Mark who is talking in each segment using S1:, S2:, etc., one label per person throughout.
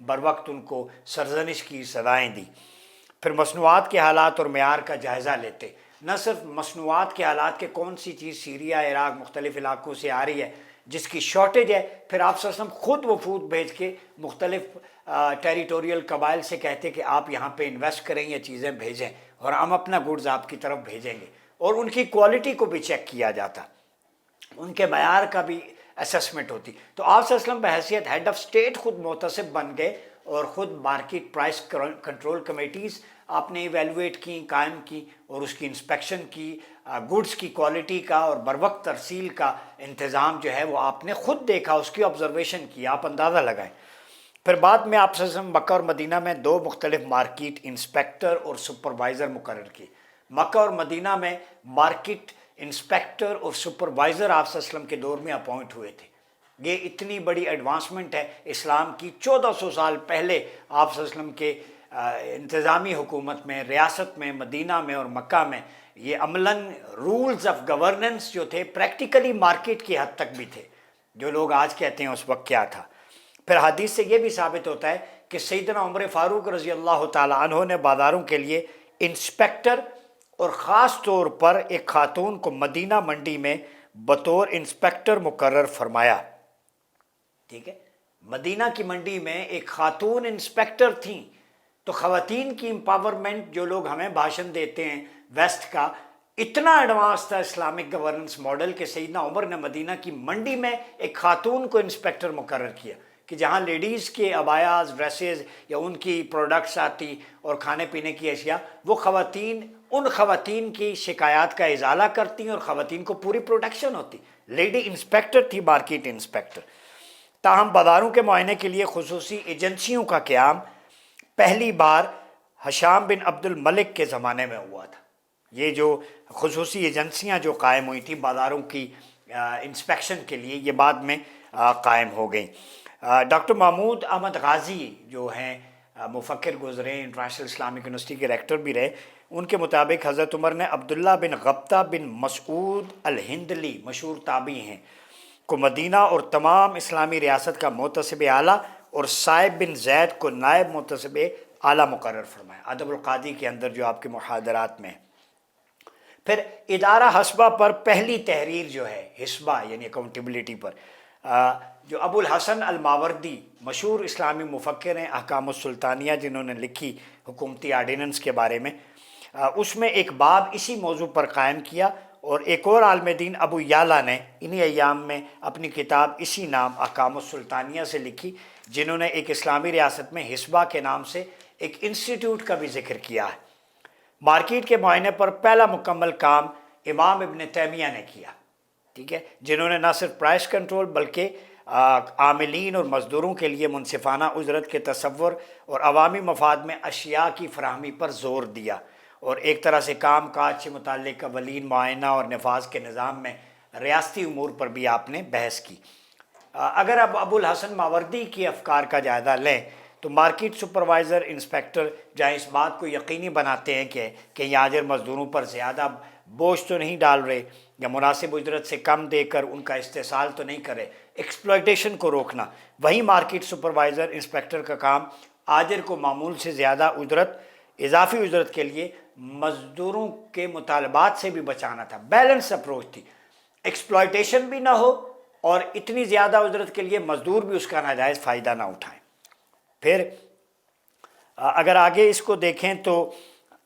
S1: بروقت ان کو سرزنش کی سزائیں دی۔ پھر مصنوعات کے حالات اور معیار کا جائزہ لیتے، نہ صرف مصنوعات کے حالات کہ کون سی چیز سیریا، عراق، مختلف علاقوں سے آ رہی ہے جس کی شارٹیج ہے، پھر آپ صلی اللہ علیہ وسلم خود وفود بھیج کے مختلف ٹیریٹوریل قبائل سے کہتے کہ آپ یہاں پہ انویسٹ کریں، یہ چیزیں بھیجیں اور ہم اپنا گڈز آپ کی طرف بھیجیں گے، اور ان کی کوالٹی کو بھی چیک کیا جاتا، ان کے معیار کا بھی اسسمنٹ ہوتی۔ تو آپ صلی اللہ علیہ وسلم بحیثیت ہیڈ آف اسٹیٹ خود محتسب بن گئے اور خود مارکیٹ پرائس کنٹرول کمیٹیز آپ نے ایویلویٹ کی، قائم کی، اور اس کی انسپیکشن کی، گڈز کی کوالٹی کا اور بروقت ترسیل کا انتظام جو ہے وہ آپ نے خود دیکھا، اس کی آبزرویشن کی، آپ اندازہ لگائیں۔ پھر بعد میں آپ صلی اللہ علیہ وسلم مکہ اور مدینہ میں 2 مختلف مارکیٹ انسپیکٹر اور سپروائزر مقرر کیے۔ مکہ اور مدینہ میں مارکیٹ انسپیکٹر اور سپروائزر آپ صلی اللہ علیہ وسلم کے دور میں اپوائنٹ ہوئے تھے۔ یہ اتنی بڑی ایڈوانسمنٹ ہے اسلام کی، 1400 سال پہلے آپ صلی اللہ علیہ وسلم کے انتظامی حکومت میں، ریاست میں، مدینہ میں اور مکہ میں یہ عملاً رولز آف گورننس جو تھے پریکٹیکلی مارکیٹ کی حد تک بھی تھے، جو لوگ آج کہتے ہیں اس وقت کیا تھا۔ پھر حدیث سے یہ بھی ثابت ہوتا ہے کہ سیدنا عمر فاروق رضی اللہ تعالیٰ عنہ نے بازاروں کے لیے انسپیکٹر اور خاص طور پر ایک خاتون کو مدینہ منڈی میں بطور انسپیکٹر مقرر فرمایا۔ ٹھیک ہے، مدینہ کی منڈی میں ایک خاتون انسپیکٹر تھیں، تو خواتین کی امپاورمنٹ جو لوگ ہمیں بھاشن دیتے ہیں ویسٹ کا، اتنا ایڈوانس تھا اسلامک گورننس ماڈل کہ سیدنا عمر نے مدینہ کی منڈی میں ایک خاتون کو انسپیکٹر مقرر کیا کہ جہاں لیڈیز کے عبایاز، ڈریسز یا ان کی پروڈکٹس آتی اور کھانے پینے کی اشیاء، وہ خواتین ان خواتین کی شکایات کا ازالہ کرتی اور خواتین کو پوری پروٹیکشن ہوتی۔ لیڈی انسپیکٹر تھی، مارکیٹ انسپیکٹر۔ تاہم بازاروں کے معائنے کے لیے خصوصی ایجنسیوں کا قیام پہلی بار ہشام بن عبد الملک کے زمانے میں ہوا تھا۔ یہ جو خصوصی ایجنسیاں جو قائم ہوئی تھیں بازاروں کی انسپیکشن کے لیے، یہ بعد میں قائم ہو گئیں۔ ڈاکٹر محمود احمد غازی جو ہیں مفکر گزرے، انٹرنیشنل اسلامک یونیورسٹی کے ریکٹر بھی رہے، ان کے مطابق حضرت عمر نے عبداللہ بن غبطہ بن مسعود الہندلی، مشہور تابعی ہیں، کو مدینہ اور تمام اسلامی ریاست کا محتسب اعلیٰ اور صائب بن زید کو نائب محتسب اعلیٰ مقرر فرمایا، ادب القاضی کے اندر جو آپ کے محاضرات میں ہے۔ پھر ادارہ حسبہ پر پہلی تحریر جو ہے، حسبہ یعنی اکاؤنٹیبلٹی پر، جو ابو الحسن الماوردی مشہور اسلامی مفکر ہیں، احکام السلطانیہ جنہوں نے لکھی حکومتی آرڈیننس کے بارے میں، اس میں ایک باب اسی موضوع پر قائم کیا، اور ایک اور عالم دین ابو یعلا نے انہی ایام میں اپنی کتاب اسی نام احکام السلطانیہ سے لکھی، جنہوں نے ایک اسلامی ریاست میں حسبہ کے نام سے ایک انسٹیٹیوٹ کا بھی ذکر کیا ہے۔ مارکیٹ کے معائنے پر پہلا مکمل کام امام ابن تیمیہ نے کیا، ٹھیک ہے، جنہوں نے نہ صرف پرائس کنٹرول بلکہ عاملین اور مزدوروں کے لیے منصفانہ اجرت کے تصور اور عوامی مفاد میں اشیاء کی فراہمی پر زور دیا، اور ایک طرح سے کام کاج سے متعلق اولین معائنہ اور نفاذ کے نظام میں ریاستی امور پر بھی آپ نے بحث کی۔ اگر اب ابو الحسن ماوردی کی افکار کا جائزہ لیں تو مارکیٹ سپروائزر انسپیکٹر جہاں اس بات کو یقینی بناتے ہیں کہ کہیں حاضر مزدوروں پر زیادہ بوجھ تو نہیں ڈال رہے یا مناسب اجرت سے کم دے کر ان کا استحصال تو نہیں کرے، ایکسپلائٹیشن کو روکنا، وہیں مارکیٹ سپروائزر انسپیکٹر کا کام آجر کو معمول سے زیادہ اجرت، اضافی اجرت کے لیے مزدوروں کے مطالبات سے بھی بچانا تھا۔ بیلنس اپروچ تھی، ایکسپلائٹیشن بھی نہ ہو اور اتنی زیادہ اجرت کے لیے مزدور بھی اس کا ناجائز فائدہ نہ اٹھائیں۔ پھر اگر آگے اس کو دیکھیں تو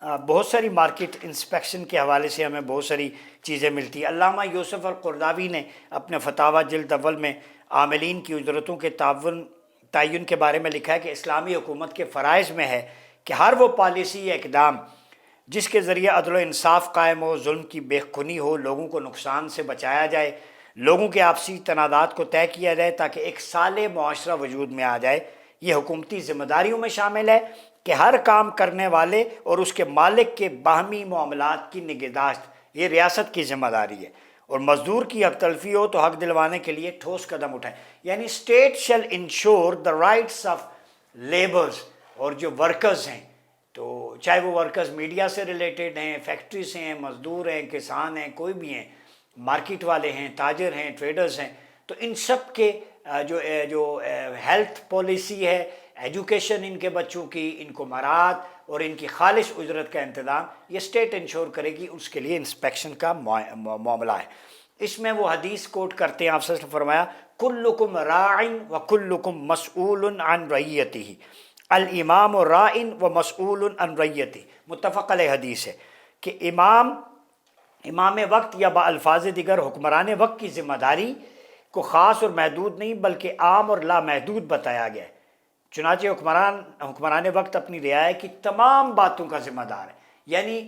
S1: بہت ساری مارکیٹ انسپیکشن کے حوالے سے ہمیں بہت ساری چیزیں ملتی ہیں۔ علامہ یوسف القرضاوی نے اپنے فتاویٰ جلد اول میں عاملین کی اجرتوں کے تعین کے بارے میں لکھا ہے کہ اسلامی حکومت کے فرائض میں ہے کہ ہر وہ پالیسی یا اقدام جس کے ذریعے عدل و انصاف قائم ہو، ظلم کی بے خونی ہو، لوگوں کو نقصان سے بچایا جائے، لوگوں کے آپسی تنازعات کو طے کیا جائے تاکہ ایک صالح معاشرہ وجود میں آ جائے، یہ حکومتی ذمہ داریوں میں شامل ہے کہ ہر کام کرنے والے اور اس کے مالک کے باہمی معاملات کی نگہداشت یہ ریاست کی ذمہ داری ہے، اور مزدور کی حق تلفی ہو تو حق دلوانے کے لیے ٹھوس قدم اٹھائیں، یعنی state shall ensure the rights of labours, اور جو ورکرز ہیں تو چاہے وہ ورکرز میڈیا سے ریلیٹڈ ہیں، فیکٹری سے ہیں، مزدور ہیں، کسان ہیں، کوئی بھی ہیں، مارکیٹ والے ہیں، تاجر ہیں، ٹریڈرز ہیں، تو ان سب کے جو ہیلتھ پالیسی ہے، ایجوکیشن ان کے بچوں کی، ان کو مراعات اور ان کی خالص اجرت کا انتظام یہ اسٹیٹ انشور کرے گی، اس کے لیے انسپیکشن کا معاملہ ہے۔ اس میں وہ حدیث کوٹ کرتے ہیں، آپ صلی اللہ علیہ وسلم نے فرمایا کلکم راع وکلکم مسئول عن رعیتہ، الامام راع ومسئول عن رعیتہ، متفق علیہ حدیث ہے کہ امام وقت یا بالفاظ دیگر حکمران وقت کی ذمہ داری کو خاص اور محدود نہیں بلکہ عام اور لامحدود بتایا گیا ہے۔ چنانچہ حکمران وقت اپنی رعایا کی تمام باتوں کا ذمہ دار ہے، یعنی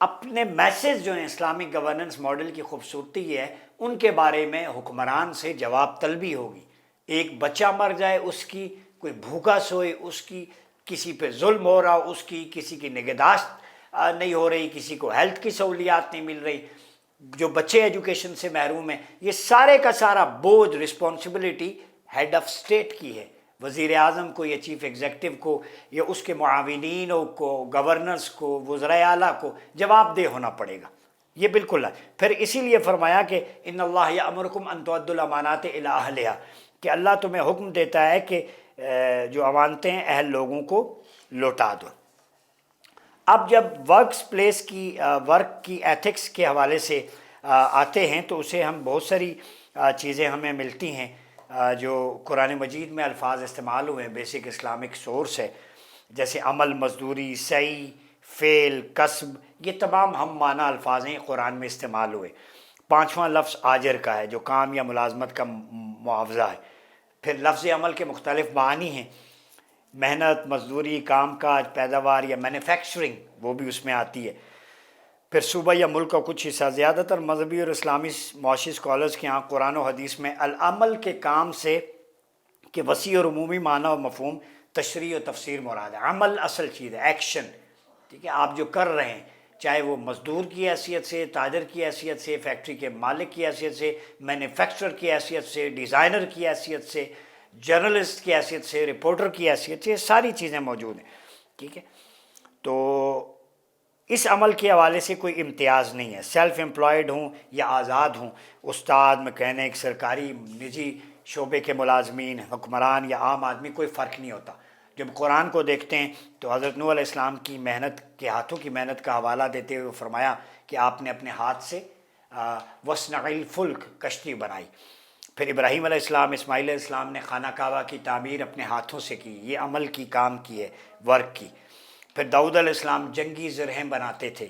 S1: اپنے میسج جو ہیں اسلامک گورننس ماڈل کی خوبصورتی یہ ہے، ان کے بارے میں حکمران سے جواب طلبی ہوگی۔ ایک بچہ مر جائے اس کی، کوئی بھوکا سوئے اس کی، کسی پہ ظلم ہو رہا اس کی، کسی کی نگہداشت نہیں ہو رہی، کسی کو ہیلتھ کی سہولیات نہیں مل رہی، جو بچے ایجوکیشن سے محروم ہیں، یہ سارے کا سارا بوجھ رسپانسبلٹی ہیڈ آف اسٹیٹ کی ہے۔ وزیر اعظم کو یا چیف ایگزیکٹو کو یا اس کے معاونینوں کو، گورنرز کو، وزرائے اعلیٰ کو جواب دہ ہونا پڑے گا، یہ بالکل ہے۔ پھر اسی لیے فرمایا کہ ان اللہ یأمرکم ان تؤدوا الامانات الی اہلہا، کہ اللہ تمہیں حکم دیتا ہے کہ جو امانتیں اہل لوگوں کو لوٹا دو۔ اب جب ورک کی ایتھکس کے حوالے سے آتے ہیں تو اسے ہم بہت ساری چیزیں ہمیں ملتی ہیں جو قرآن مجید میں الفاظ استعمال ہوئے ہیں، بیسک اسلامک سورس ہے، جیسے عمل، مزدوری، سعی، فعل، کسب، یہ تمام ہم معنی الفاظ ہیں قرآن میں استعمال ہوئے۔ پانچواں لفظ آجر کا ہے جو کام یا ملازمت کا معاوضہ ہے۔ پھر لفظ عمل کے مختلف معانی ہیں، محنت، مزدوری، کام کاج، پیداوار یا مینوفیکچرنگ وہ بھی اس میں آتی ہے۔ پھر صوبہ یا ملک کا کچھ حصہ، زیادہ تر مذہبی اور اسلامی معاشی اسکالرز کے ہاں قرآن و حدیث میں العمل کے کام سے کہ وسیع اور عمومی معنی و مفہوم، تشریح و تفسیر مراد ہے۔ عمل اصل چیز ہے، ایکشن، ٹھیک ہے، آپ جو کر رہے ہیں، چاہے وہ مزدور کی حیثیت سے، تاجر کی حیثیت سے، فیکٹری کے مالک کی حیثیت سے، مینوفیکچرر کی حیثیت سے، ڈیزائنر کی حیثیت سے، جرنلسٹ کی حیثیت سے، رپورٹر کی حیثیت سے، ساری چیزیں موجود ہیں، ٹھیک ہے۔ تو اس عمل کے حوالے سے کوئی امتیاز نہیں ہے، سیلف امپلائڈ ہوں یا آزاد ہوں، استاد، مکینک، سرکاری نجی شعبے کے ملازمین، حکمران یا عام آدمی، کوئی فرق نہیں ہوتا۔ جب قرآن کو دیکھتے ہیں تو حضرت نوح علیہ السلام کی محنت کے ہاتھوں کی محنت کا حوالہ دیتے ہوئے فرمایا کہ آپ نے اپنے ہاتھ سے وَاصْنَعِ الْفُلْكَ کشتی بنائی۔ پھر ابراہیم علیہ السلام، اسماعیل علیہ السلام نے خانہ کعبہ کی تعمیر اپنے ہاتھوں سے کی، یہ عمل کی کام کی ہے، ورک کی۔ پھر داؤد علیہ السلام جنگی زرہیں بناتے تھے،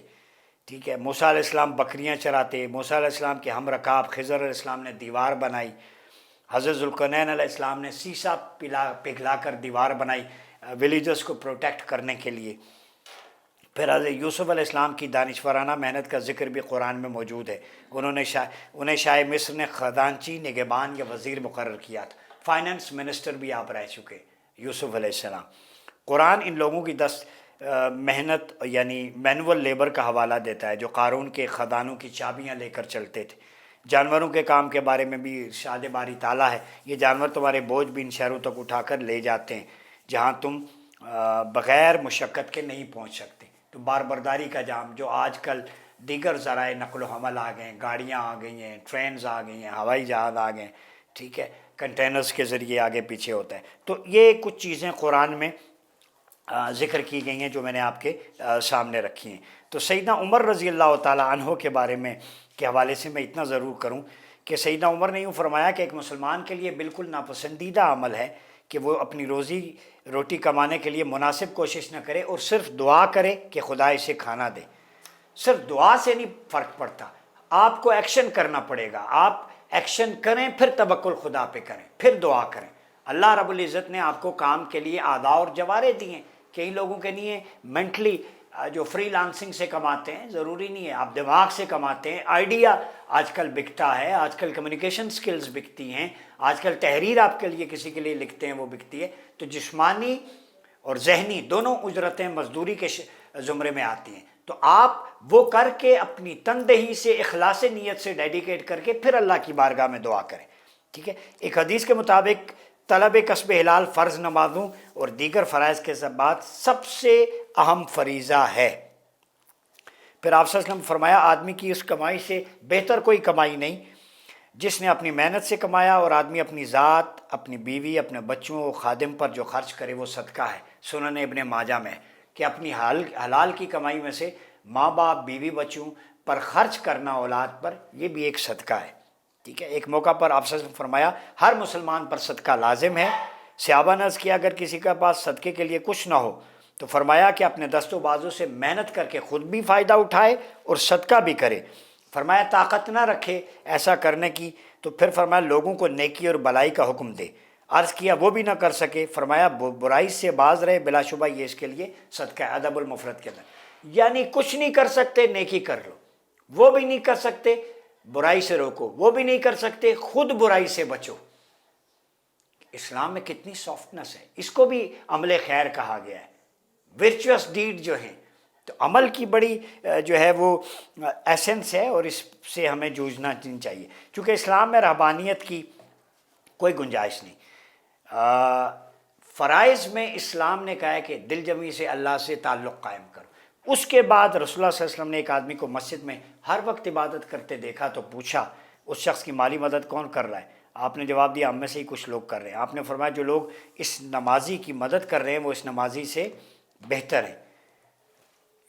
S1: ٹھیک ہے۔ موسیٰ علیہ السلام بکریاں چراتے، موسیٰ علیہ السلام کے ہم رکاب خضر علیہ السلام نے دیوار بنائی، حضرت ذوالقرنین علیہ السلام نے سیسا پگھلا کر دیوار بنائی ولیجرز کو پروٹیکٹ کرنے کے لیے۔ پھر حضرت یوسف علیہ السلام کی دانشورانہ محنت کا ذکر بھی قرآن میں موجود ہے، انہیں شاہ مصر نے خزانچی، نگہبان یا وزیر مقرر کیا تھا، فائنانس منسٹر بھی آپ رہ چکے یوسف علیہ السلام۔ قرآن ان لوگوں کی محنت یعنی مینول لیبر کا حوالہ دیتا ہے جو قارون کے خزانوں کی چابیاں لے کر چلتے تھے۔ جانوروں کے کام کے بارے میں بھی ارشاد باری تعالیٰ ہے، یہ جانور تمہارے بوجھ بھی ان شہروں تک اٹھا کر لے جاتے ہیں جہاں تم بغیر مشقت کے نہیں پہنچ سکتے۔ تو بار برداری کا جام جو آج کل دیگر ذرائع نقل و حمل آ گئے ہیں، گاڑیاں آ گئی ہیں، ٹرینز آ گئی ہیں، ہوائی جہاز آ گئے ہیں، ٹھیک ہے، کنٹینرز کے ذریعے آگے پیچھے ہوتا ہے۔ تو یہ کچھ چیزیں قرآن میں ذکر کی گئی ہیں جو میں نے آپ کے سامنے رکھی ہیں۔ تو سیدنا عمر رضی اللہ تعالیٰ عنہ کے بارے میں کے حوالے سے میں اتنا ضرور کروں کہ سیدنا عمر نے یوں فرمایا کہ ایک مسلمان کے لیے بالکل ناپسندیدہ عمل ہے کہ وہ اپنی روٹی کمانے کے لیے مناسب کوشش نہ کرے اور صرف دعا کرے کہ خدا اسے کھانا دے۔ صرف دعا سے نہیں فرق پڑتا، آپ کو ایکشن کرنا پڑے گا، آپ ایکشن کریں پھر توکل خدا پہ کریں، پھر دعا کریں۔ اللہ رب العزت نے آپ کو کام کے لیے اعضاء اور جوارے دیے ہیں، کئی لوگوں کے لیے مینٹلی جو فری لانسنگ سے کماتے ہیں، ضروری نہیں ہے آپ دماغ سے کماتے ہیں، آئیڈیا آج کل بکتا ہے، آج کل کمیونیکیشن سکلز بکتی ہیں، آج کل تحریر آپ کے لیے کسی کے لیے لکھتے ہیں وہ بکتی ہے۔ تو جسمانی اور ذہنی دونوں اجرتیں مزدوری کے زمرے میں آتی ہیں، تو آپ وہ کر کے اپنی تندہی سے، اخلاص نیت سے ڈیڈیکیٹ کر کے پھر اللہ کی بارگاہ میں دعا کریں، ٹھیک ہے۔ ایک حدیث کے مطابق طلب کسب حلال فرض نمازوں اور دیگر فرائض کے بعد سب سے اہم فریضہ ہے۔ پھر آپ صلی اللہ علیہ وسلم فرمایا آدمی کی اس کمائی سے بہتر کوئی کمائی نہیں جس نے اپنی محنت سے کمایا، اور آدمی اپنی ذات، اپنی بیوی، اپنے بچوں اور خادم پر جو خرچ کرے وہ صدقہ ہے۔ سنن ابن ماجہ میں کہ اپنی حلال کی کمائی میں سے ماں باپ، بیوی بچوں پر خرچ کرنا، اولاد پر، یہ بھی ایک صدقہ ہے۔ ٹھیک ہے، ایک موقع پر آپ صلی اللہ علیہ وسلم نے فرمایا ہر مسلمان پر صدقہ لازم ہے۔ صحابہ نے عرض کیا اگر کسی کے پاس صدقے کے لیے کچھ نہ ہو تو فرمایا کہ اپنے دست و بازو سے محنت کر کے خود بھی فائدہ اٹھائے اور صدقہ بھی کرے۔ فرمایا طاقت نہ رکھے ایسا کرنے کی تو پھر فرمایا لوگوں کو نیکی اور بلائی کا حکم دے۔ عرض کیا وہ بھی نہ کر سکے، فرمایا برائی سے باز رہے، بلا شبہ یہ اس کے لیے صدقہ ہے۔ ادب المفرد کے اندر یعنی کچھ نہیں کر سکتے نیکی کر لو، وہ بھی نہیں کر سکتے برائی سے روکو، وہ بھی نہیں کر سکتے خود برائی سے بچو۔ اسلام میں کتنی سافٹنس ہے، اس کو بھی عمل خیر کہا گیا ہے۔ ورچوس ڈیڈ جو ہیں تو عمل کی بڑی جو ہے وہ ایسنس ہے، اور اس سے ہمیں جوجھنا چاہیے، چونکہ اسلام میں رہبانیت کی کوئی گنجائش نہیں۔ فرائض میں اسلام نے کہا ہے کہ دل جمی سے اللہ سے تعلق قائم کرو۔ اس کے بعد رسول اللہ صلی اللہ علیہ وسلم نے ایک آدمی کو مسجد میں ہر وقت عبادت کرتے دیکھا تو پوچھا اس شخص کی مالی مدد کون کر رہا ہے؟ آپ نے جواب دیا ہم میں سے ہی کچھ لوگ کر رہے ہیں۔ آپ نے فرمایا جو لوگ اس نمازی کی مدد کر رہے ہیں وہ اس نمازی سے بہتر ہیں۔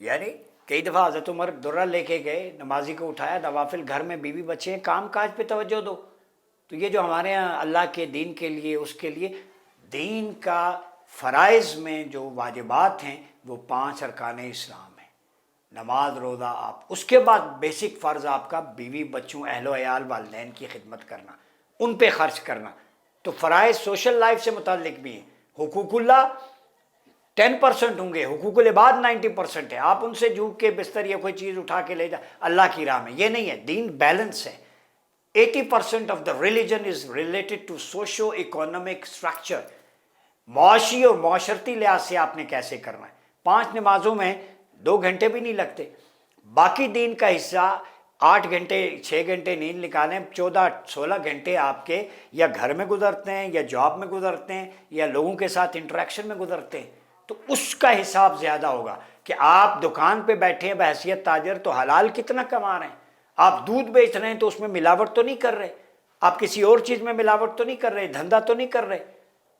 S1: یعنی کئی دفعہ حضرت عمر درہ لے کے گئے، نمازی کو اٹھایا، نوافل گھر میں بیوی بچے ہیں، کام کاج پہ توجہ دو۔ تو یہ جو ہمارے یہاں اللہ کے دین کے لیے، اس کے لیے دین کا فرائض میں جو واجبات ہیں وہ 5 ارکان اسلام ہیں، نماز، روزہ، آپ اس کے بعد بیسک فرض آپ کا بیوی بچوں، اہل و عیال، والدین کی خدمت کرنا، ان پہ خرچ کرنا۔ تو فرائض سوشل لائف سے متعلق بھی ہیں۔ حقوق اللہ 10% ہوں گے، حقوق العباد 90% ہے۔ آپ ان سے جھوک کے بستر یا کوئی چیز اٹھا کے لے جا اللہ کی راہ میں، یہ نہیں ہے۔ دین بیلنس ہے۔ 80% of the religion is related to socio economic structure, معاشی اور معاشرتی لحاظ سے آپ نے کیسے کرنا ہے۔ 5 نمازوں میں 2 گھنٹے بھی نہیں لگتے، باقی دین کا حصہ 8 گھنٹے 6 گھنٹے نیند نکالیں، 14-16 گھنٹے آپ کے یا گھر میں گزرتے ہیں یا جاب میں گزرتے ہیں یا لوگوں کے ساتھ انٹریکشن میں گزرتے ہیں، تو اس کا حساب زیادہ ہوگا کہ آپ دکان پہ بیٹھے ہیں بحیثیت تاجر تو حلال کتنا کما رہے ہیں۔ آپ دودھ بیچ رہے ہیں تو اس میں ملاوٹ تو نہیں کر رہے، آپ کسی اور چیز میں ملاوٹ تو نہیں کر رہے، دھندا تو نہیں کر رہے۔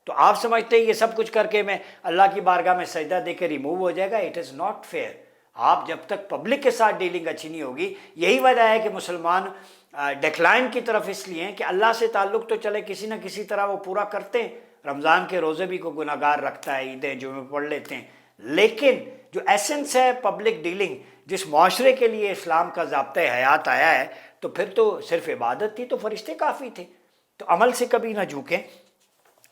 S1: تو آپ سمجھتے ہیں یہ سب کچھ کر کے میں اللہ کی بارگاہ میں سجدہ دے کے ریموو ہو جائے گا، اٹ از ناٹ فیئر۔ آپ جب تک پبلک کے ساتھ ڈیلنگ اچھی نہیں ہوگی، یہی وجہ ہے کہ مسلمان ڈیکلائن کی طرف اس لیے ہیں کہ اللہ سے تعلق تو چلے کسی نہ کسی طرح وہ پورا کرتے ہیں، رمضان کے روزے بھی کو گناہ گار رکھتا ہے، عیدیں جمعے پڑھ لیتے ہیں، لیکن جو ایسنس ہے پبلک ڈیلنگ، جس معاشرے کے لیے اسلام کا ضابطۂ حیات آیا ہے، تو پھر تو صرف عبادت تھی تو فرشتے کافی تھے۔ تو عمل سے کبھی نہ جھوکیں۔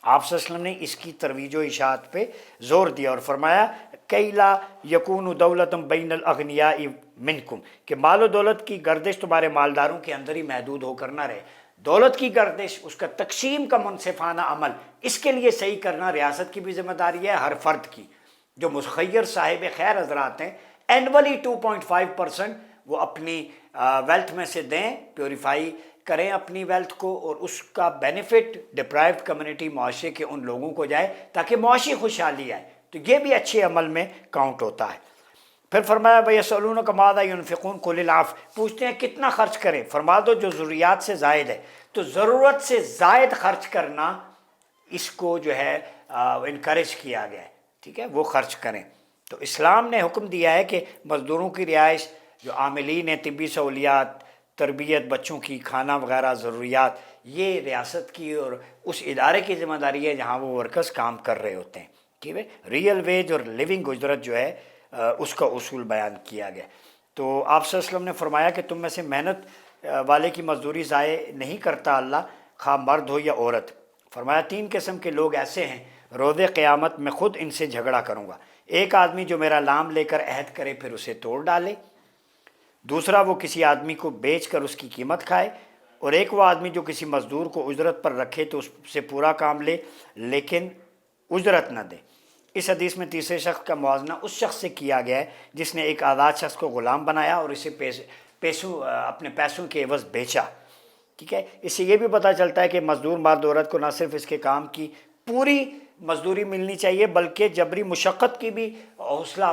S1: آپ صلی اللہ علیہ وسلم نے اس کی ترویج و اشاعت پہ زور دیا اور فرمایا کئی لا یکون دولتم بین الاغنیاء منکم، کہ مال و دولت کی گردش تمہارے مالداروں کے اندر ہی محدود ہو کر نہ رہے۔ دولت کی گردش، اس کا تقسیم کا منصفانہ عمل، اس کے لیے صحیح کرنا ریاست کی بھی ذمہ داری ہے، ہر فرد کی۔ جو مخیر صاحب خیر حضرات ہیں اینولی 2.5% وہ اپنی ویلتھ میں سے دیں، پیوریفائی کریں اپنی ویلتھ کو، اور اس کا بینیفٹ ڈپرائیوڈ کمیونٹی، معاشرے کے ان لوگوں کو جائے تاکہ معاشی خوشحالی آئے، تو یہ بھی اچھے عمل میں کاؤنٹ ہوتا ہے۔ پھر فرمایا وَيَسْأَلُونَكَ مَاذَا يُنْفِقُونَ قُلِ الْعَفْوَ، پوچھتے ہیں کتنا خرچ کریں، فرما دو جو ضروریات سے زائد ہے۔ تو ضرورت سے زائد خرچ کرنا اس کو جو ہے انکریج کیا گیا ہے، ٹھیک ہے، وہ خرچ کریں۔ تو اسلام نے حکم دیا ہے کہ مزدوروں کی رہائش، جو عاملین ہیں، طبی سہولیات، تربیت، بچوں کی کھانا وغیرہ ضروریات، یہ ریاست کی اور اس ادارے کی ذمہ داری ہے جہاں وہ ورکرز کام کر رہے ہوتے ہیں، ٹھیک ہے۔ ریئل ویج اور لیونگ اجرت جو ہے اس کا اصول بیان کیا گیا۔ تو آپ صلی اللہ علیہ وسلم نے فرمایا کہ تم میں سے محنت والے کی مزدوری ضائع نہیں کرتا اللہ، خواہ مرد ہو یا عورت۔ فرمایا 3 قسم کے لوگ ایسے ہیں روز قیامت میں خود ان سے جھگڑا کروں گا۔ ایک آدمی جو میرا نام لے کر عہد کرے پھر اسے توڑ ڈالے، دوسرا وہ کسی آدمی کو بیچ کر اس کی قیمت کھائے، اور ایک وہ آدمی جو کسی مزدور کو اجرت پر رکھے تو اس سے پورا کام لے لیکن اجرت نہ دے۔ اس حدیث میں تیسرے شخص کا موازنہ اس شخص سے کیا گیا ہے جس نے ایک آزاد شخص کو غلام بنایا اور اسے اپنے پیسوں کے عوض بیچا، ٹھیک ہے۔ اس سے یہ بھی پتہ چلتا ہے کہ مزدور مرد عورت کو نہ صرف اس کے کام کی پوری مزدوری ملنی چاہیے بلکہ جبری مشقت کی بھی حوصلہ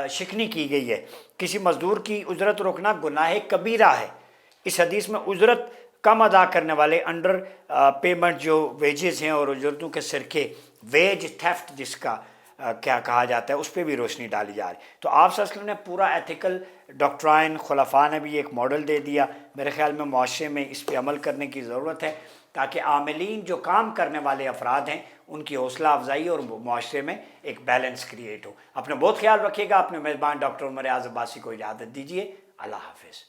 S1: شکنی کی گئی ہے۔ کسی مزدور کی اجرت روکنا گناہ کبیرہ ہے۔ اس حدیث میں اجرت کم ادا کرنے والے انڈر پیمنٹ جو ویجز ہیں اور اجرتوں کے سرقے، ویج تھیفٹ جس کا کیا کہا جاتا ہے، اس پہ بھی روشنی ڈالی جا رہی. تو آپ صلی اللہ علیہ وسلم نے پورا ایتھیکل ڈاکٹرائن، خلفاء نے بھی ایک ماڈل دے دیا. میرے خیال میں معاشرے میں اس پہ عمل کرنے کی ضرورت ہے تاکہ عاملین جو کام کرنے والے افراد ہیں ان کی حوصلہ افزائی اور معاشرے میں ایک بیلنس کریٹ ہو. اپنا بہت خیال رکھیے گا. اپنے میزبان ڈاکٹر عمر اعظم عباسی کو اجازت دیجیے. اللہ حافظ.